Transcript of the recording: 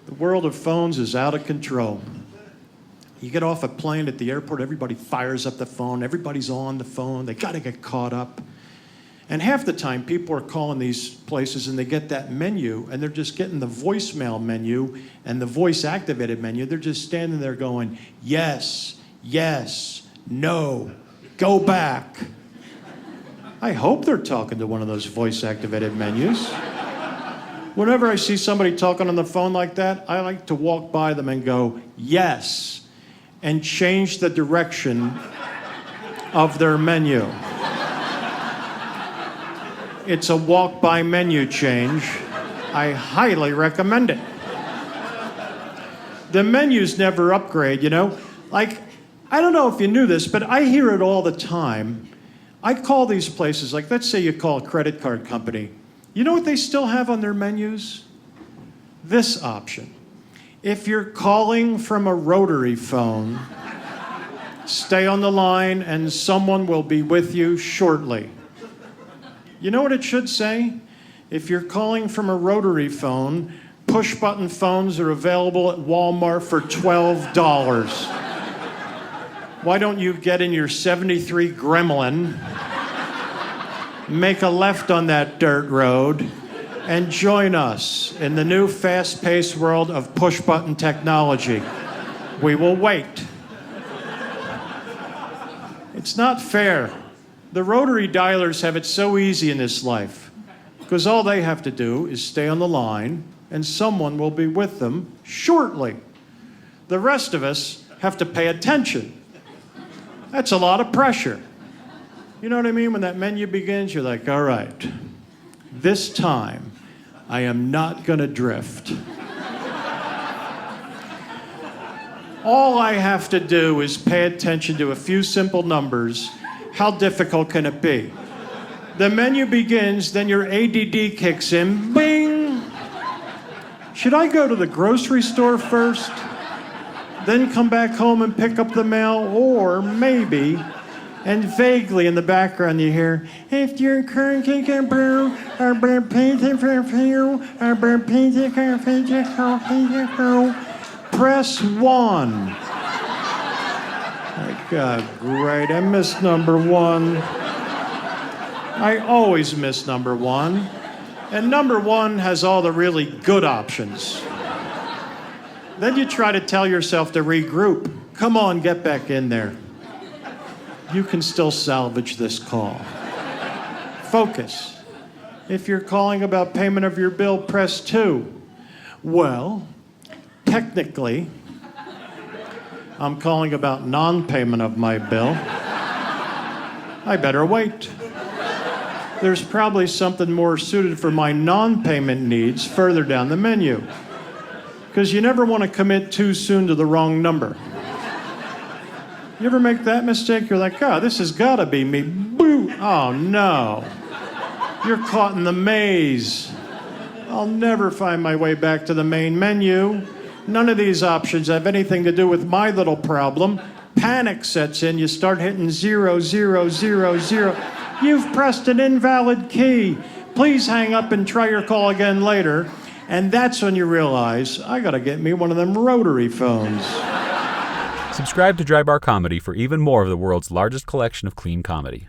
The world of phones is out of control. You get off a plane at the airport, everybody fires up the phone, everybody's on the phone, they gotta get caught up. And half the time, people are calling these places and they get that menu and they're just getting the voicemail menu and the voice-activated menu. They're just standing there going, yes, yes, no, go back. I hope they're talking to one of those voice-activated menus. Whenever I see somebody talking on the phone like that, I like to walk by them and go, yes, and change the direction of their menu. It's a walk-by menu change. I highly recommend it. The menus never upgrade, you know? Like, I don't know if you knew this, but I hear it all the time. I call these places, like let's say you call a credit card company. You know what they still have on their menus? This option. If you're calling from a rotary phone, stay on the line and someone will be with you shortly. You know what it should say? If you're calling from a rotary phone, push-button phones are available at Walmart for $12. Why don't you get in your 73 Gremlin, make a left on that dirt road, and join us in the new fast-paced world of push-button technology. We will wait. It's not fair. The rotary dialers have it so easy in this life because all they have to do is stay on the line and someone will be with them shortly. The rest of us have to pay attention. That's a lot of pressure. You know what I mean? When that menu begins, you're like, all right, this time I am not going to drift. All I have to do is pay attention to a few simple numbers. How difficult can it be? The menu begins, then your ADD kicks in. Bing! Should I go to the grocery store first, then come back home and pick up the mail? Or maybe, and vaguely in the background you hear, if you're currently press 1. God, great. I missed number 1. I always miss number 1. And number 1 has all the really good options. Then you try to tell yourself to regroup. Come on, get back in there. You can still salvage this call. Focus. If you're calling about payment of your bill, press 2. Well, technically, I'm calling about non-payment of my bill. I better wait. There's probably something more suited for my non-payment needs further down the menu. Because you never want to commit too soon to the wrong number. You ever make that mistake? You're like, oh, this has got to be me. Boo! Oh, no. You're caught in the maze. I'll never find my way back to the main menu. None of these options have anything to do with my little problem. Panic sets in. You start hitting 0, 0, 0, 0. You've pressed an invalid key. Please hang up and try your call again later. And that's when you realize, I got to get me one of them rotary phones. Subscribe to Dry Bar Comedy for even more of the world's largest collection of clean comedy.